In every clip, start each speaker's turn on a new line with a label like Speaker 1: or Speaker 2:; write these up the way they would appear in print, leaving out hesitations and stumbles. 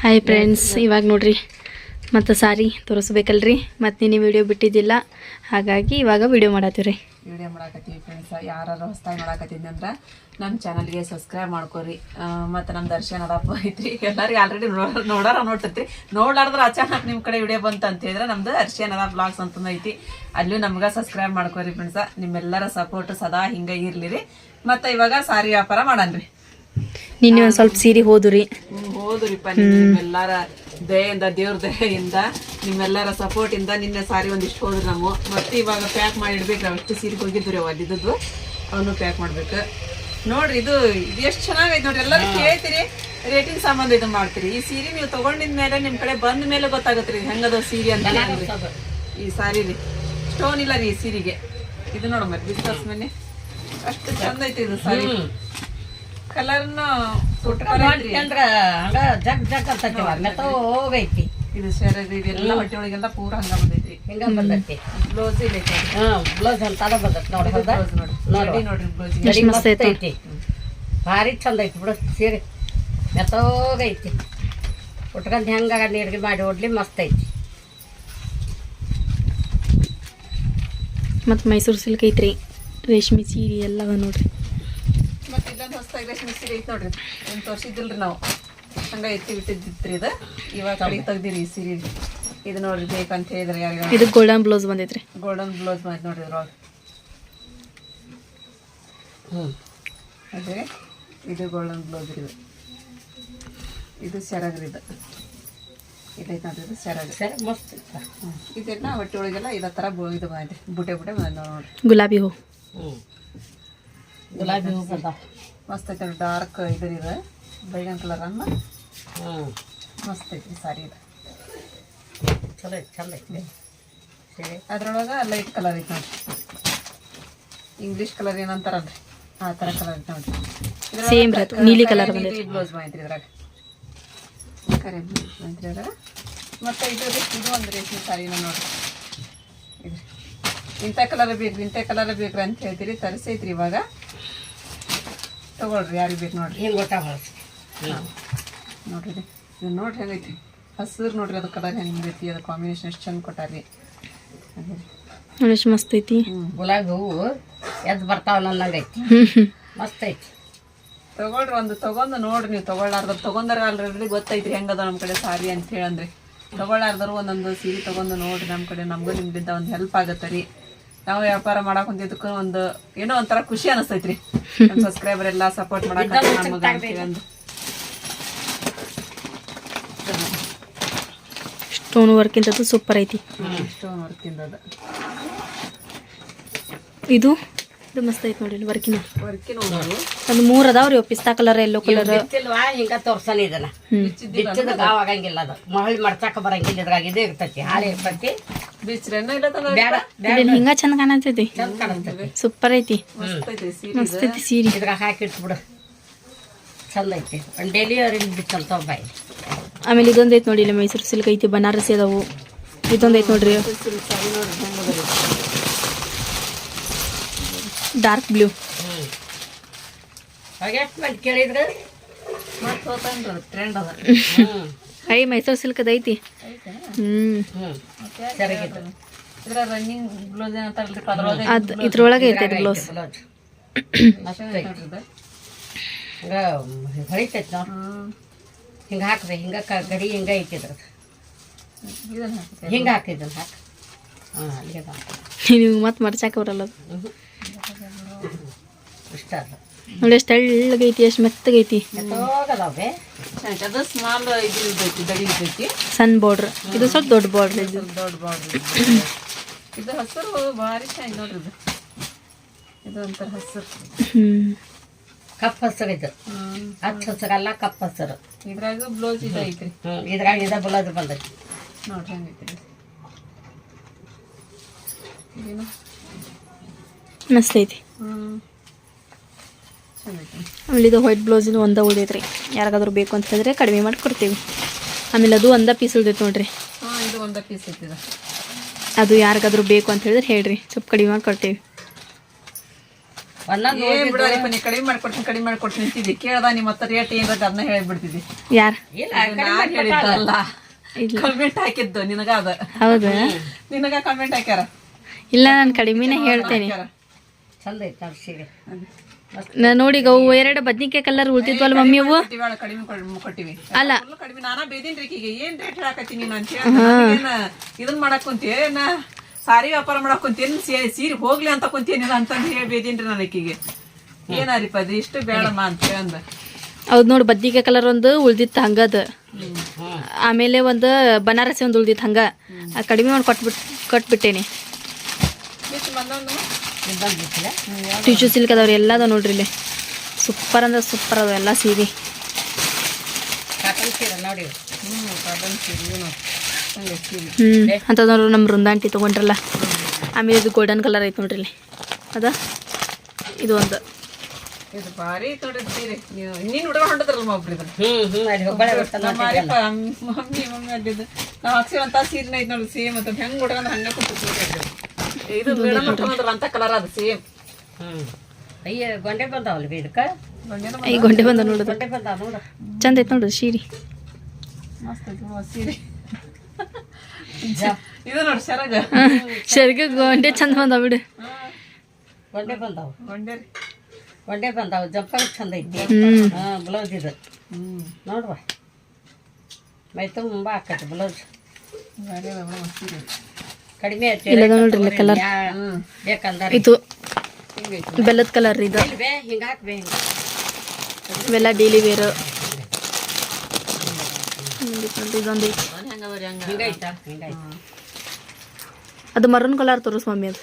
Speaker 1: Hi friends, ಇವಾಗ ನೋಡ್ರಿ ಮತ್ತು ಸಾರಿ ತೋರಿಸ್ಬೇಕಲ್ರಿ. ಮತ್ತು ನೀನು ವಿಡಿಯೋ ಬಿಟ್ಟಿದ್ದಿಲ್ಲ, ಹಾಗಾಗಿ ಇವಾಗ ವಿಡಿಯೋ ಮಾಡತ್ತೀವಿ
Speaker 2: ಫ್ರೆಂಡ್ಸ್. ಯಾರು ಹೊಸದಾಗಿ ನೋಡಕತ್ತಿದ್ದೆ ಅಂದ್ರೆ ನಮ್ಮ ಚಾನಲ್ಗೆ ಸಬ್ಸ್ಕ್ರೈಬ್ ಮಾಡ್ಕೊರಿ. ಮತ್ತು ನಮ್ಮ ದರ್ಶನ ಅಡಪ್ಪ ಐತ್ರಿ. ಎಲ್ಲರಿಗೆ ಆಲ್ರೆಡಿ ನೋಡ್ತಿರ್ತೀರಿ. ನೋಡ್ಲಾರ್ದ್ರೆ ಅಚಾನಕ್ ನಿಮ್ಮ ಕಡೆ ವಿಡಿಯೋ ಬಂತು ಅಂತ ಹೇಳಿದ್ರೆ ನಮ್ದು ಅರ್ಶಿಯನ್ ಅದ ಬ್ಲಾಗ್ಸ್ ಅಂತಂದು ಐತಿ. ಅಲ್ಲಿ ನಮ್ಗೆ ಸಬ್ಸ್ಕ್ರೈಬ್ ಮಾಡ್ಕೊರಿ ಫ್ರೆಂಡ್ಸ. ನಿಮ್ಮೆಲ್ಲರ ಸಪೋರ್ಟ್ ಸದಾ ಹಿಂಗೆ ಇರ್ಲಿರಿ. ಮತ್ತು ಇವಾಗ ಸಾರಿ ವ್ಯಾಪಾರ ಮಾಡನ್ರಿ.
Speaker 1: ನಿನ್ನೆ ಒಂದು ಸ್ವಲ್ಪ ಸೀರೆ
Speaker 2: ಹೋದ್ರಿಪ್ಪ. ನಿಮ್ಮೆಲ್ಲರ ದಯೆಯಿಂದ, ದೇವ್ರ ದಯೆಯಿಂದ, ನಿಮ್ಮೆಲ್ಲರ ಸಪೋರ್ಟ್ ಇಂದ ನಿನ್ನೆ ಸಾರಿ ಒಂದಿಷ್ಟು ಹೋದ್ರಿ ನಾವು. ಮತ್ತೆ ಇವಾಗ ಪ್ಯಾಕ್ ಮಾಡಿ ಇಡ್ಬೇಕು. ನಾವು ಎಷ್ಟು ಸೀರೆ ಹೋಗಿದ್ವಿ ಅವ ಅಲ್ಲಿದ್ದು ಅವನು ಪ್ಯಾಕ್ ಮಾಡ್ಬೇಕು. ನೋಡ್ರಿ, ಇದು ಎಷ್ಟು ಚೆನ್ನಾಗೈತೆ ನೋಡ್ರಿ. ಎಲ್ಲರೂ ಕೇಳ್ತೀರಿ, ರೇಟಿಂಗ್ ಸಂಬಂಧ ಇದು ಮಾಡ್ತೀರಿ. ಈ ಸೀರೆ ನೀವು ತಗೊಂಡಿದ ಮೇಲೆ ನಿಮ್ ಕಡೆ ಬಂದ ಮೇಲೆ ಗೊತ್ತಾಗತ್ರಿ ಹೆಂಗದ ಸೀರೆ ಅಂತ. ಈ ಸಾರಿ ರೀ ಸ್ಟೋನ್ ಇಲ್ಲ ರೀ ಈ ಸೀರೆಗೆ. ಇದು ನೋಡ ಮತ್ತೆ ಬಿಸ್ಕಸ್ ಮನೆ ಅಷ್ಟು ಚಂದ ಐತಿ ಇದು ಸಾರಿ. ಕಲರ್ನು
Speaker 3: ಜಗ್ ಜಗ್ ಅಂತ ಹೋಗೈತಿ.
Speaker 2: ಇದು ಸೆರಗ್ ಇದೆಲ್ಲ ಹೊಟ್ಟೆ ಒಳಗೆಲ್ಲ ಪೂರ ಹಂಗ ಬಂದೈತಿ.
Speaker 3: ಹಿಂಗ ಬಂದೈತಿ.
Speaker 2: ಬ್ಲೌಸ್ ಇಲ್ಲ
Speaker 3: ಬ್ಲೌಸ್ ಅಂತ ಬಂದೈತಿ ನೋಡಿ.
Speaker 2: ನೋಡ್ರಿ ಬ್ಲೌಸ್
Speaker 3: ಮಸ್ತ್ ಐತಿ, ಭಾರಿ ಚಂದ ಐತಿ ಬಿಡು ಸೀರೆ. ಮೆತ್ತೋಗೈತಿ. ಉಟ್ಕೊಂಡ್ ಹೆಂಗ ನೀರ್ಗೆ ಮಾಡಿ ಓಡ್ಲಿ ಮಸ್ತ್ ಐತಿ.
Speaker 1: ಮತ್ತು ಮೈಸೂರು ಸಿಲ್ಕ್ ಐತ್ರಿ, ರೇಷ್ಮೆ ಸೀರೆ ಎಲ್ಲವ ನೋಡ್ರಿ.
Speaker 2: ಮತ್ತೆ ಇಲ್ಲೊಂದು ಹೊಸದಾಗಿ ರೇಷ್ಮೆ ಸೀರೆ ಐತಿ ನೋಡ್ರಿ. ಏನು ತೋರಿಸಿದ್ದಿಲ್ರಿ ನಾವು, ಹಂಗ ಎತ್ತಿ ಬಿಟ್ಟಿದ್ದಿತ್ರಿ. ಇದು ಇವಾಗ ಕಡೆಗೆ ತೆಗ್ದಿರಿ ಈ ಸೀರೆ. ಇದು ನೋಡ್ರಿ, ಬೇಕಂತ ಹೇಳಿದ್ರೆ ಯಾರಿಗ.
Speaker 1: ಇದು ಗೋಲ್ಡನ್ ಬ್ಲೌಸ್ ಬಂದೈತ್ರಿ.
Speaker 2: ಗೋಲ್ಡನ್ ಬ್ಲೌಸ್ ಬಂದೈತಿ ನೋಡ್ರಿ ಇದ್ರೊಳಗೆ. ಅದೇ ಇದು ಗೋಲ್ಡನ್ ಬ್ಲೌಸ್ ಇದು. ಇದು ಸೆರಗ್ರಿ. ಇದೈತೆ ನೋಡ್ರಿ, ಇದು ಸೆರಗ್
Speaker 3: ಮಸ್ತ್.
Speaker 2: ಇದೆಲ್ಲ ಹೊಟ್ಟೆ ಒಳಗೆಲ್ಲ ಇದೇ ಥರ ಇದು ಬಂದೈತಿ. ಬುಟೆ ಬಂದ ನೋಡ್ರಿ.
Speaker 1: ಗುಲಾಬಿ ಹೂ,
Speaker 3: ಗುಲಾಬಿ ಹೂ ಬಂದ
Speaker 2: ಮಸ್ತ್ ಐತೆ. ಡಾರ್ಕ್ ಇದು ಬೈಗನ್ ಕಲರ್ ಅನ್ನ ಮಸ್ತ್ ಐತಿ ಸಾರಿ. ಇದು
Speaker 3: ಚಲೋ ಐತಿ, ಚಂದ ಐತಿ.
Speaker 2: ಅದ್ರೊಳಗೆ ಲೈಟ್ ಕಲರ್ ಐತಿ ನೋಡ್ರಿ. ಇಂಗ್ಲೀಷ್ ಕಲರ್ ಏನಂತಾರಲ್ರಿ ಆ ಥರ ಕಲರ್ ಐತಿ ನೋಡ್ರಿ.
Speaker 1: ಸೇಮ್ ನೀಲಿ ಕಲರ್
Speaker 2: ಬ್ಲೌಸ್ ಬಂದೈತ್ರಿ ಇದ್ರಾಗ. ಕರೆ ಬ್ಲೌಸ್ ಬಂದ್ರಿ ಅದ್ರಾಗ. ಮತ್ತು ಇದು ಒಂದು ರೇಷ್ಮೆ ಸಾರಿನ ನೋಡ್ರಿ. ಇದು ಇಂಥ ಕಲರ್ ಬೇಕ್ರಿ ಅಂತ ಹೇಳ್ತೀರಿ. ತರಿಸೈತ್ರಿ ಇವಾಗ. ತಗೊಳ್ರಿ, ಯಾರಿಗೆ ಬೇಕು ನೋಡ್ರಿ.
Speaker 3: ಹಿಂಗೆ ಊಟ
Speaker 2: ನೋಡ್ರಿ ಇದು ನೋಡ್ರಿ ಹೆಂಗೈತಿ. ಹಸಿರು ನೋಡ್ರಿ, ಅದು ಕಲರ್ ಹೆಂಗೈತಿ. ಅದು ಕಾಂಬಿನೇಷನ್ ಎಷ್ಟು ಚಂದ ಕೊಟ್ಟಾರ್ರಿ.
Speaker 1: ಎಷ್ಟು ಮಸ್ತ್ ಐತಿ.
Speaker 3: ಗುಲಾಬಿ ಹೂವು ಎದ್ದು ಬರ್ತಾವ ನಂಗೈತಿ. ಮಸ್ತ್ ಐತಿ.
Speaker 2: ತಗೊಳ್ರಿ, ಒಂದು ತಗೊಂಡು ನೋಡ್ರಿ. ನೀವು ತಗೊಳ್ಳಾರ್ದವ್ರು ತಗೊಂಡಾರ ಆಲ್ರೆಡಿ ಗೊತ್ತೈತ್ರಿ ಹೆಂಗದ ನಮ್ಮ ಕಡೆ ಸಾರಿ ಅಂತ ಹೇಳಂದ್ರಿ. ತಗೊಳ್ಳಾರ್ದವ್ರು ಒಂದೊಂದು ಸೀರೆ ತಗೊಂಡು ನೋಡ್ರಿ. ನಮ್ಮ ಕಡೆ ನಮಗೂ ನಿಮ್ಗಿಂತ ಒಂದು ಹೆಲ್ಪ್ ಆಗತ್ತೆ ರೀ. ನಾವು ವ್ಯಾಪಾರ ಮಾಡಕ್ ಹೊಂದಿದ್ದಕ್ಕೂ ಒಂದು ಏನೋ ಒಂಥರ ಖುಷಿ ಅನಿಸ್ತೈತ್ರಿ. ನಮ್ಮ ಸಬ್ಸ್ಕ್ರೈಬರ್ ಎಲ್ಲ ಸಪೋರ್ಟ್ ಮಾಡಕ್ ನಮಗೆ.
Speaker 1: ಸ್ಟೋನ್ ವರ್ಕ್ ಇಂಥದ್ದು ಸೂಪರ್ ಐತಿ.
Speaker 2: ಸ್ಟೋನ್ ವರ್ಕ್ ಇಂದದ
Speaker 1: ಇದು ಮಸ್ತ್ ಐತಿ ನೋಡಿ. ವರ್ಕಿನ
Speaker 2: ಒಂದು
Speaker 1: 3 ಅದಾವ್ರಿ. ಪಿಸ್ತಾ ಕಲರ್, ಎಲ್ಲೋ ಕಲರ್.
Speaker 3: ಹಿಂಗ ತೋರ್ಸನ ಇದನ್ನ ಬಿಚ್ಚದ ಗಾವ್ ಆಗಂಗಿಲ್ಲ. ಅದು ಮಹಳಿ ಮಡ್ಚಾಕ ಬರಂಗಿಲ್ಲ. ಇದ್ರಾಗ ಇದು ಇರ್ತೈತಿ, ಹಾಳೆ ಇರ್ತೈತಿ.
Speaker 1: ಹಿಂಗ ಚಂದ ಕಾಣತೈತಿ.
Speaker 3: ಚಂದ ಕಾಣಿಸ್ತೈತಿ.
Speaker 1: ಸೂಪರ್ ಐತಿ, ಮಸ್ತ್ ಐತಿ ಸೀರೆ.
Speaker 3: ಇದ್ರಾಗ ಹಾಕಿಟ್ಬಿಡು, ಚಂದ ಐತಿ. ಒಂದು ಡೆಲಿವರಿ ಬಿಚ್ಚಂತ ಬಾಯಿ.
Speaker 1: ಆಮೇಲೆ ಇದೊಂದು ಐತಿ ನೋಡಿ, ಇಲ್ಲಿ ಮೈಸೂರು ಸಿಲ್ಕ್ ಐತಿ, ಬನಾರಸಿ ಅದಾವು. ಇದೊಂದು ಐತಿ ನೋಡ್ರಿ, ಡಾರ್ಕ್ ಬ್ಲೂ.
Speaker 3: ಎಷ್ಟು ಮಂದಿ ಕೇಳಿದ್ರೆ
Speaker 2: ಟ್ರೆಂಡ್ ಅದ.
Speaker 1: ಮೈಸೂರು ಸಿಲ್ಕ್ ಅದ ಐತಿ.
Speaker 2: ರನ್ನಿಂಗ್ ಬ್ಲೌಸ್ ಏನಂತಾರಲ್ರಿ,
Speaker 1: ಅದು ಇದ್ರೊಳಗೆ ಇರ್ತೈತಿ ಬ್ಲೌಸ್.
Speaker 3: ಹೊಳಿತೈತಿ ನಾವು ಹಿಂಗೆ ಹಾಕ್ರಿ. ಹಿಂಗ ಗಡಿ ಹಿಂಗ ಐತಿದ್ರ ಹಿಂಗ ಹಾಕಿದ್ದನ್ನು ಹಾಕಿ. ಅಲ್ಲಿಗೆ
Speaker 1: ನೀವು ಮತ್ತೆ ಮರ್ಚಾಕ ಬರಲ್ಲ.
Speaker 3: ಇಷ್ಟ ಅದ
Speaker 1: ನೋಡಿ, ಎಷ್ಟು ತೆಳ್ಳಗೈತಿ, ಎಷ್ಟು ಮೆತ್ತಗೈತಿ.
Speaker 3: ಹೋಗದವೆ.
Speaker 2: ಅದು ಸ್ಮಾಲ್ ಇದು ಇರ್ತೈತಿ, ದಡಿ ಇರ್ತೈತಿ.
Speaker 1: ಸಣ್ಣ ಬಾರ್ಡ್ರ್. ಇದು ಸ್ವಲ್ಪ ದೊಡ್ಡ ಬಾರ್ಡ್ರ್. ಇದು
Speaker 2: ದೊಡ್ಡ ಬಾರ್ಡ್ರ್. ಇದು ಹಸಿರು ಭಾರಿ ಚೆನ್ನಾಗಿ ನೋಡ್ರಿ. ಇದು ಒಂಥರ ಹಸಿರು,
Speaker 3: ಕಪ್ ಹಸಿರು. ಇದು ಹಚ್ಚ ಹಸಿರಲ್ಲ, ಕಪ್ ಹಸಿರು.
Speaker 2: ಇದ್ರಾಗ ಬ್ಲೌಸ್ ಇದು ಐತ್ರಿ.
Speaker 3: ಇದ್ರಾಗ ಇದ ಬ್ಲೌಸ್ ಬಂದೈತಿ
Speaker 2: ನೋಡ್ರಿ ಹೆಂಗೈತಿ.
Speaker 1: ಮಸ್ತ್ ಐತಿ. ಆಮೇಲೆ ಇದು ವೈಟ್ ಬ್ಲೌಸಿನ ಒಂದ ಉಳಿದೈತ್ರಿ. ಯಾರಿಗಾದ್ರೂ ಬೇಕು ಅಂತ ಹೇಳಿದ್ರೆ ಕಡಿಮೆ ಮಾಡಿ ಕೊಡ್ತೀವಿ. ಆಮೇಲೆ ಅದು ಒಂದ ಪೀಸ್ ಉಳಿದೈತಿ ನೋಡ್ರಿ.
Speaker 2: ಇದು ಒಂದ ಪೀಸ್ ಐತಿ.
Speaker 1: ಅದು ಯಾರಿಗಾದ್ರೂ ಬೇಕು ಅಂತ ಹೇಳಿದ್ರೆ ಹೇಳ್ರಿ, ಸ್ವಲ್ಪ ಕಡಿಮೆ ಮಾಡಿ ಕೊಡ್ತೀವಿ.
Speaker 3: ಒಂದೊಂದು
Speaker 2: ಏನ್ ಬಿಡೋರಿಪ್ಪ ನೀ ಕಡಿಮೆ ಮಾಡ್ಕೊಡ್ತೀನಿ ಅಂತಿದ್ದಿ ಕೇಳ್ದ ನಿಮ್ಮ ಹತ್ರ ರೇಟ್ ಏನಿರೋದು ಅದನ್ನ ಹೇಳ್ಬಿಡ್ತಿದ್ದಿ.
Speaker 1: ಯಾರು
Speaker 3: ಇಲ್ಲ
Speaker 2: ನಾನ್ ಹೇಳಿದ್ದಲ್ಲ, ಕಮೆಂಟ್ ಹಾಕಿದ್ದು ನಿನಗ ಅದ.
Speaker 1: ಹೌದಾ?
Speaker 2: ನಿನಗ ಕಮೆಂಟ್ ಹಾಕ್ಯಾರ.
Speaker 1: ಇಲ್ಲ ನಾನು ಕಡಿಮೆನೇ ಹೇಳ್ತೇನೆ.
Speaker 3: ಚಂದ ಐತೆ ನೋಡಿ ಸೀರೆ.
Speaker 1: ನೋಡಿ ಈಗ ಅವು 2 ಬದ್ನಿಕಾಯಿ ಕಲರ್ ಉಳ್ತಿದ್ವಲ್ಲ ಮಮ್ಮಿ ಅವು.
Speaker 2: ಕಡಿಮೆ ಕೊಟ್ಟಿವಿ.
Speaker 1: ಅಲ್ಲ
Speaker 2: ಫುಲ್ ಕಡಿಮೆ. ನಾನಾ ಬೇದಿನ್ರಿ ಈಕಿಗೆ ಏನ್ ರೇಟ್ ಹೇಳಾಕತ್ತೀನಿ ನಾನು ಅಂತ ಇದನ್ ಮಾಡಕ್ ಕುಂತೇನ, ಸಾರಿ ವ್ಯಾಪಾರ ಮಾಡಕ್ ಕುಂತೇನ್, ಸೀರೆ ಹೋಗ್ಲಿ ಅಂತ ಕುಂತೇನಿ ಅಂತಂದು ಹೇಳಿ ಬೇದಿನ್ರಿ ನಾನು ಈಕಿಗೆ. ಏನಾರಿಪ್ಪ ಅದು ಇಷ್ಟು ಬೇಡಮ್ಮ ಅಂತ ಅಂದ.
Speaker 1: ಹೌದು ನೋಡಿ, ಬದ್ನಿಕಾಯಿ ಕಲರ್ ಒಂದು ಉಳ್ದಿತ್ತು ಹಂಗದ. ಆಮೇಲೆ ಒಂದು ಬನಾರಸಿ ಒಂದು ಉಳ್ದಿತ್ತು ಹಂಗ. ಕಡಿಮೆ ಮಾಡಿ ಕೊಟ್ಬಿಟ್ಟೇನಿ. ಟಿಶ್ಯೂ ಸಿಲ್ಕ್ ಅದಾವ್ರಿ, ಎಲ್ಲ ಅದಾವ ನೋಡ್ರಿ ಇಲ್ಲಿ. ಸೂಪರ್ ಅಂದ್ರೆ ಸೂಪರ್ ಅದಾವ ಎಲ್ಲ ಸೀರೆ.
Speaker 3: ಕಾಟನ್ ಸೀರೆ ನೋಡಿ.
Speaker 1: ಅಂತ ನೋಡ್ರಿ ನಮ್ಮ ವೃಂದಾಂಟಿ ತೊಗೊಂಡ್ರಲ್ಲ. ಆಮೇಲೆ ಇದು ಗೋಲ್ಡನ್ ಕಲರ್ ಐತೆ ನೋಡ್ರಿ ಇಲ್ಲಿ. ಅದ ಇದು ಒಂದು
Speaker 2: ಇದು ಭಾರಿ ನೋಡ್ರಿ ಸೀರೆ. ನೀನ್ ಹುಡುಗ ಹೊಂಟದ್ರಲ್ಲ ಒಬ್ರು ಮಮ್ಮಿ ಅಲ್ಲಿದ್ದು ನಾವ್ ಹಾಕ್ಸಿವಂತ ಸೀರೆನ ಐತ್ ನೋಡ್ರಿ ಸೇಮ್ ಅಂತ ಹೆಂಗ್ ಹುಡುಗಂದ ಹಂಗ ಕುಂತ. ಇದು ಮೇಡಮ್ ಹಾಕೊಂಡ್ರಲ್ಲ ಅಂತ ಕಲರ್ ಅದು ಸೇಮ್.
Speaker 3: ಅಯ್ಯ ಗೊಂಡೆ ಬಂದಾವಲ್ಲ ಇದಕ್ಕೆ.
Speaker 1: ಈ ಗೊಂಡೆ ಬಂದ ನೋಡುದು,
Speaker 3: ಗೊಂಡೆ ಬಂದಾವ ನೋಡು.
Speaker 1: ಚಂದ ಐತೆ ನೋಡ್ರಿ ಸೀರೆ.
Speaker 2: ಮಸ್ತ್ ಐತಿ ಸೀರೆ. ಇದು ನೋಡಿ ಸೆರಗ.
Speaker 1: ಸೆರಗ ಗೊಂಡೆ ಚಂದ ಬಂದಾವ ಬಿಡು.
Speaker 3: ಗೊಂಡೆ ಬಂದಾವ,
Speaker 2: ಗೊಂಡೆ
Speaker 3: ಗೊಂಡೆ ಬಂದಾವ. ಜಂಪರ್ ಚಂದ ಐತಿ. ಬ್ಲೌಸ್ ಇದು ನೋಡುವ, ಮೈ ತುಂಬ ಹಾಕೈತಿ ಬ್ಲೌಸ್. ಕಡಿಮೆ
Speaker 1: ನೋಡ್ರಿ ಕಲರ್
Speaker 3: ಬೇಕಂದ್ರೆ
Speaker 1: ಇದು ಬೆಲ್ಲದ ಕಲರ್. ಇದು
Speaker 3: ಹಿಂಗೆ ಹಾಕ್ಬೇ ಹಿಂಗೆ
Speaker 1: ಇವೆಲ್ಲ ಡೈಲಿ ವೇರ್. ಇದೊಂದು
Speaker 3: ಹಿಂಗೈತಾ ಹಿಂಗೈತೆ.
Speaker 1: ಅದು ಮರೂನ್ ಕಲರ್ ತೋರಿಸ್ ಮಮ್ಮಿ. ಅದು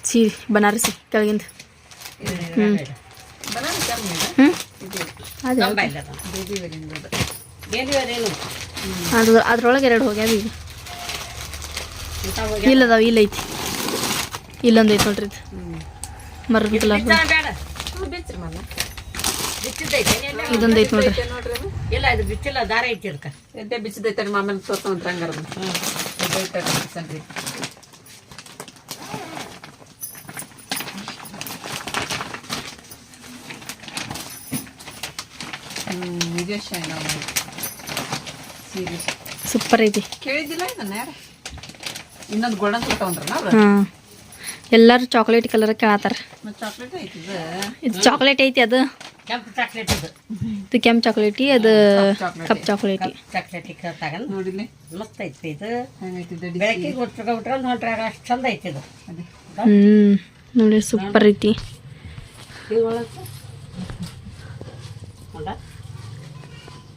Speaker 1: ಸೀರೆ ಬನಾರಸಿ ಕೆಳಗಿಂದ. ಅದು ಅದ್ರೊಳಗೆ 2 ಹೋಗ್ಯಾವ ಈಗ. ಇಲ್ಲದಾವ, ಇಲ್ಲ ಐತಿ, ಇಲ್ಲೊಂದು ಐತಿ ನೋಡ್ರಿ. ಇದು ಮರೂನ್ ಕಲರ್ ಇದೊಂದು ಐತಿ ನೋಡ್ರಿ.
Speaker 3: ಇಲ್ಲ ಇದು ಬಿಚ್ಚಿಲ್ಲ, ದಾರ ಐತಿ ಅದಕ್ಕೆ.
Speaker 2: ಎದ್ದೆ ಬಿಚ್ಚದೈತೆ ಮಾಮೇಲೆ ತೋರ್ಸಂತ ಹಂಗಾರ.
Speaker 1: ಸೂಪರ್ ಐತಿ.
Speaker 2: ಕೇಳಿದ್ದಿಲ್ಲ ಇದನ್ನ ಯಾರ? ಇನ್ನೊಂದು ಗೋಲ್ಡನ್ ಕಲರ್ ತಗೊಂಡ್ರಲ್ಲ ಅವ್ರು.
Speaker 1: ಹಾಂ, ಎಲ್ಲರೂ ಚಾಕ್ಲೇಟ್ ಕಲರ್ ಕೇಳತ್ತಾರ.
Speaker 2: ಮತ್ತೆ ಚಾಕ್ಲೇಟ್ ಐತಿ
Speaker 1: ಇದು ಚಾಕ್ಲೇಟ್ ಐತಿ. ಅದು
Speaker 3: ಕೆಂಪು ಚಾಕ್ಲೇಟ್ ಇದು.
Speaker 1: ಇದು ಕೆಂಪು ಚಾಕ್ಲೇಟಿ, ಅದು ಕಪ್ ಚಾಕ್ಲೇಟಿ.
Speaker 3: ಚಾಕ್ಲೇಟ್ ತಗೊಂಡು
Speaker 2: ನೋಡಿಲಿ
Speaker 3: ಮಸ್ತ್ ಐತಿ ಇದು.
Speaker 2: ಹೆಂಗೈತಿ
Speaker 3: ಬೆಳಕಿಗೆ ಉಟ್ಕೊಂಡು ಹೊಂಟ್ರಾಗ ಅಷ್ಟು ಚಂದ ಐತಿ ಇದು.
Speaker 1: ನೋಡಿ ಸೂಪರ್ ಐತಿ.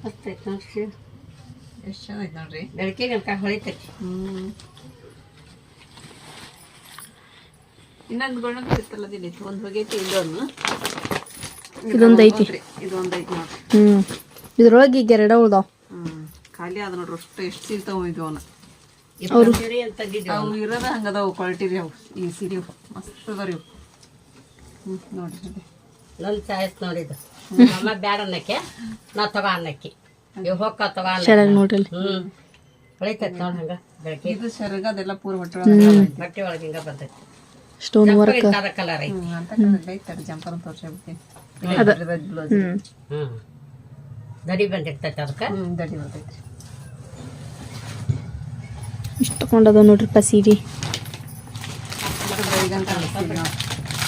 Speaker 3: ಮಸ್ತ್ ಐತಿ ನೋಡ್ರಿ.
Speaker 2: ಎಷ್ಟು ಚೆನ್ನಾಗೈತಿ ನೋಡ್ರಿ.
Speaker 3: ಬೆಳಕಿಗೆ ಅನ್ಕ ಹೊಳಿತೈತಿ.
Speaker 2: ಇನ್ನೊಂದು ಗೋಲ್ಡನ್ ಇರ್ತಲ್ಲ ಅದಿಲ್ಲೈತಿ. ಒಂದು ಹೋಗೈತಿ, ಇದೊಂದು
Speaker 1: ಐತಿ.
Speaker 2: ಇದೊಂದು ಐತಿ ನೋಡ್ರಿ.
Speaker 1: ಇದ್ರೊಳಗೆ ಈಗ 2 ಉಳ್ದಾವ.
Speaker 2: ಖಾಲಿ ಅದ ನೋಡ್ರಿ. ಅಷ್ಟು ಎಷ್ಟು ಸೀರೆ ತಗೊಂಡಿದ್ವಿ ಅವನ್ನ.
Speaker 3: ಅವ್ರು ಸೀರೆ ಅಂತ ತಂದಿದ್ದೀವಿ.
Speaker 2: ಅವು ಇರೋದ ಹಂಗದಾವು ಕ್ವಾಲಿಟಿ ರೀ. ಅವು ಈ ಸೀರೆ ಮಸ್ತ್ ಅದಾವ ರೀ. ನೋಡ್ರಿ
Speaker 3: ನನ್ನ ಚಾಯ್ಸ್ ನೋಡಿದ್ದು. ಅಮ್ಮ ಬ್ಯಾಡ ಅನ್ನಕ್ಕೆ ನಾ ತಗೋ ಅನ್ನಕ್ಕೆ ಇವ್ ಹೊಕ್ಕ ತಗೋ
Speaker 1: ಚೆನ್ನಾಗಿ ನೋಡ್ರಿ.
Speaker 3: ಹೊಳಿತೈತಿ ನೋಡಿ ಹಂಗ ಬೆಳಕಿಗೆ.
Speaker 2: ಇದು ಸೆರಗ ಅದೆಲ್ಲ ಪೂರ ಹೊಟ್ಟೆ
Speaker 3: ಬಟ್ಟೆ ಒಳಗೆ ಹಿಂಗ ಬರ್ತೈತಿ.
Speaker 1: ಸ್ಟೋನ್ ವರ್ಕ್
Speaker 3: ಕಲರ್ ಐತಿ.
Speaker 2: ಅಂತ ಕಲರ್ ಐತಿ. ಜಂಪರ್ ಅಂತ ತೋರ್ಸ್ಬಿಡ್ತೀನಿ. ಬ್ಲೌಸ್
Speaker 3: ದಡಿ ಬಂದಿರ್ತೈತಿ ಅದಕ್ಕೆ.
Speaker 2: ದಡಿ ಬರ್ತೈತಿ.
Speaker 1: ಇಷ್ಟು ತಗೊಂಡದ ನೋಡ್ರಿಪ್ಪ ಸೀರೆ.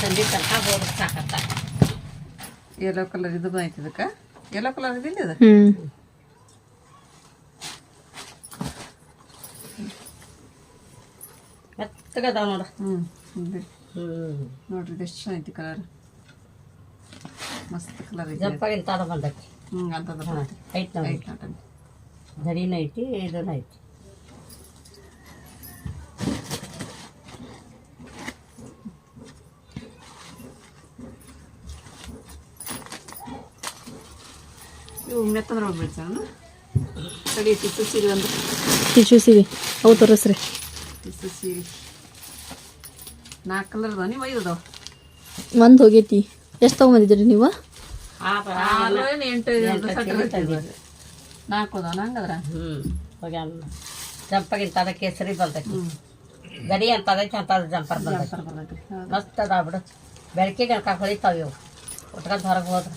Speaker 3: ಸಂಜೆ ತನಕ ಹೋಗಿ ಸಾಕತ್ತ.
Speaker 2: ಯೆಲ್ಲೋ ಕಲರ್ ಇದು ಐತಿ. ಇದಕ್ಕೆ ಯೆಲ್ಲೋ ಕಲರ್ ಇದಿಲ್ಲ ಇದು.
Speaker 3: ಮೆತ್ತಗದಾವ ನೋಡ.
Speaker 2: ನೋಡ್ರಿ ಇದು ಎಷ್ಟು ಚೆನ್ನಾಗೈತಿ ಕಲರ್. ಮಸ್ತ್ ಕಲರ್ ಐತಿ.
Speaker 3: ಜಂಪಾಗಿನ ತಾದ ಬಂದೈತಿ.
Speaker 2: ಅಂತಂದ್ರೆ
Speaker 3: ಐತಿ ನೋಡಿ. ದಡಿನ ಐತಿ, ಇದನ್ನ ಐತಿ.
Speaker 2: ಇವು ಮೆತ್ತಂದ್ರೆ ಹೋಗ್ಬಿಡ್ತಾನ. ತಡಿ ಟಿಶ್ಯೂ ಸೀರೆ ಒಂದು.
Speaker 1: ಟಿಶ್ಯೂ ಸೀರೆ ಅವು ತೋರಿಸ್ರಿ.
Speaker 2: ಟಿಶ್ಯೂ ಸೀರೆ 4 ಕಲರ್ ಅದಾವ. ನೀವು 5 ಅದಾವ.
Speaker 1: ಒಂದು ಹೋಗೈತಿ. ಎಷ್ಟು ತೊಗೊಂಬಂದಿದ್ರಿ ನೀವು?
Speaker 2: 6 8 4 ಅದಾವ ಹಂಗದ್ರ.
Speaker 3: ಹೋಗ್ಯಾನ. ಜಂಪಾಗಿನ ತಾದ ಕೇಸರಿ ಬಂದೈತಿ. ಗಡಿ ಅಂತ ಅದೈತಿ ಅಂತ ಜಂಪರ್ ಬಂದೈತಿ. ಮಸ್ತ್ ಅದಾವ ಬಿಡು. ಬೆಳಕಿಗೆ ಅನ್ಕ ಹೊಳಿತಾವ ಇವು ಉಟ್ಕೊಂಡ್ ಹೊರಗೆ ಹೋದ್ರೆ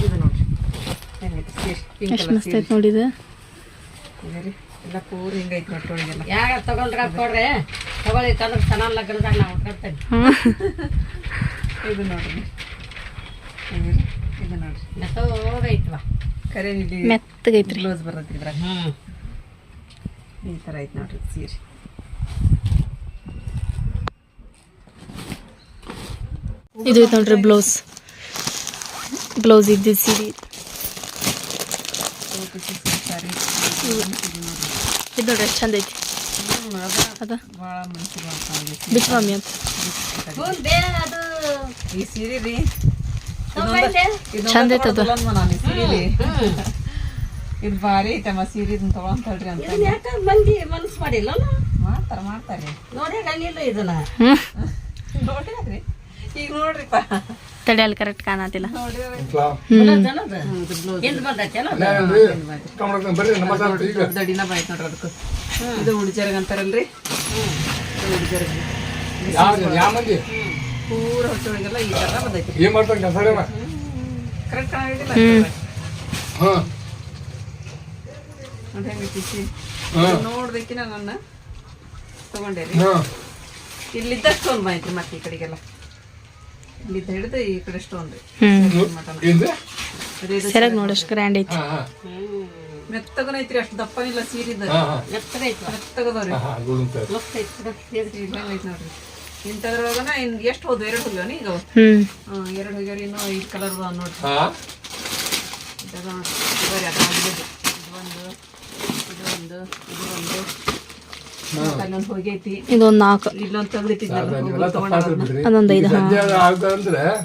Speaker 2: ಇದು ನೋಡ್ರಿ ಹೆಂಗೈತಿ ಸೀರೆ ಪಿಂಕ್
Speaker 1: ಎಷ್ಟು
Speaker 2: ಕಲರ್
Speaker 1: ಮಸ್ತ್
Speaker 2: ಸೀರೆ
Speaker 1: ಐತೆ ನೋಡಿದ
Speaker 2: ರೀ ಎಲ್ಲ ಪೂರ್ ಹಿಂಗೈತಿ ನೋಡ್ರಿ ಒಳಗೆಲ್ಲ
Speaker 3: ಯಾಗ ತಗೊಂಡ್ರ ಕೊಡ್ರಿ ತಗೊಳ್ಳಿ ತಂದ್ರೆ ಚೆನ್ನಾಗಿ ಲಗ್ನದಾಗ ನಾವು ಉಟ್ಕೊಳ್ತೇನೆ
Speaker 2: ಇದು ನೋಡ್ರಿ ಇದು ನೋಡ್ರಿ
Speaker 3: ಮೆತ್ತೋಗೈತ್ವ
Speaker 2: ಕರೆ ಇಲ್ಲಿ
Speaker 1: ಮೆತ್ತಗೈತ್ರಿ
Speaker 2: ಬ್ಲೌಸ್ ಬರ್ತೈತಿ ಇದ್ರಾಗ ಈ ಥರ ಐತಿ ನೋಡ್ರಿ ಸೀರೆ
Speaker 1: ಇದು ಐತೆ ನೋಡ್ರಿ ಬ್ಲೌಸ್ ಇದ್ದಿದ್ದು ಸೀರೆ
Speaker 2: ಸಾರಿ
Speaker 1: ಇದು ನೋಡ್ರಿ ಎಷ್ಟು ಚಂದ ಐತಿ ಅದ
Speaker 2: ಭಾಳ ಮನ್ಸಿಗೆ ಬರ್ತಾವೆ
Speaker 1: ಬಿಚ್ಚ ಮಮ್ಮಿ ಅಂತ
Speaker 3: ಅದು
Speaker 2: ಈ ಸೀರೆ ರೀ
Speaker 1: ಚಂದ ಐತೆ ಅದು.
Speaker 2: ನಾನು ಸೀರೆ ರೀ ಇದು ಭಾರಿ ಐತಮ್ಮ ಸೀರೆ ಇದನ್ನ ತಗೊಳಂತಳ್ರಿ ಅಂತ
Speaker 3: ಇದನ್ನ ಯಾಕೆ ಮಂದಿ ಮನಸ್ಸು ಮಾಡಿಲ್ಲ
Speaker 2: ಮಾಡ್ತಾರೆ
Speaker 3: ನೋಡಿ ಗಣ್ಣಿಲ್ಲ ಇದನ್ನ
Speaker 1: ಹ್ಞೂ
Speaker 2: ನೋಡ್ರಿ ಈಗ ನೋಡ್ರಿಪ್ಪ
Speaker 1: ತಡಿ ಅಲ್ಲಿ ಕರೆಕ್ಟ್ ಕಾಣತಿಲ್ಲ
Speaker 3: ಜನದ ಹಿಂದ್ ಬಂದೈತೆ
Speaker 2: ದೊಡ್ಡಿನ ಬಾಯ್ತು ನೋಡ್ರಿ ಅದಕ್ಕೆ ಇದು ಹುಡುಜರ್ಗ ಅಂತಾರಲ್ರಿ ಹುಡುಜರ್ಗ ಪೂರ ಹೊಟ್ಟೆಗಳಿಗೆಲ್ಲ ಈ ಥರ ಬಂದೈತಿ ಕರೆಕ್ಟ್ ಆಗಿಲ್ಲ ನೋಡಿ ಹೆಂಗೈತಿ ನೋಡ್ಬೇಕಿನ ನನ್ನ ತಗೊಂಡೇರಿ ಇಲ್ಲಿದ್ದ ಸ್ಟೋನ್ ಬಂದೈತಿ ಮತ್ತೆ ಈ ಕಡೆಗೆಲ್ಲ ಇಲ್ಲಿದ್ದ ಹಿಡಿದು ಈ ಕಡೆ ಸ್ಟೋನ್ ರೀ
Speaker 1: ಸೆರಗ್ ನೋಡಿ ಎಷ್ಟು ಗ್ರ್ಯಾಂಡ್ ಐತಿ
Speaker 2: ಮೆತ್ತಗನೈತ್ರಿ ಅಷ್ಟು ದಪ್ಪನಿಲ್ಲ ಸೀರಿದ
Speaker 3: ಮೆತ್ತಗೈತ್ವ
Speaker 2: ಮೆತ್ತಗದವ್ರಿ
Speaker 3: ಮಸ್ತ್ ಐತಿ
Speaker 2: ನೋಡ್ರಿ ಇಂಥದ್ರೊಳಗನ ಎಷ್ಟು ಹೋದ್ವು 2 ಹೋಗ್ಯಾವನಿ ಈಗ ಅವು?
Speaker 1: ಹ್ಞೂ
Speaker 2: 2 ಹೋಗ್ಯಾವ್ರಿ ಇನ್ನೂ 5 ಕಲರ್ ಅದಾವ ನೋಡ್ರಿ ಇದಾಗ ಬರ್ರಿ ಅದಾಗಿದ್ದು ಇದು ಒಂದು ಅಲ್ಲೊಂದು ಹೋಗೈತಿ
Speaker 1: ಇದೊಂದು 4
Speaker 2: ಇಲ್ಲೊಂದು ತಗಲಿತ್ತಿದ್ನಲ್ಲ ತಗೊಂಡ
Speaker 1: ಅದೊಂದು 5 ಹಾಂ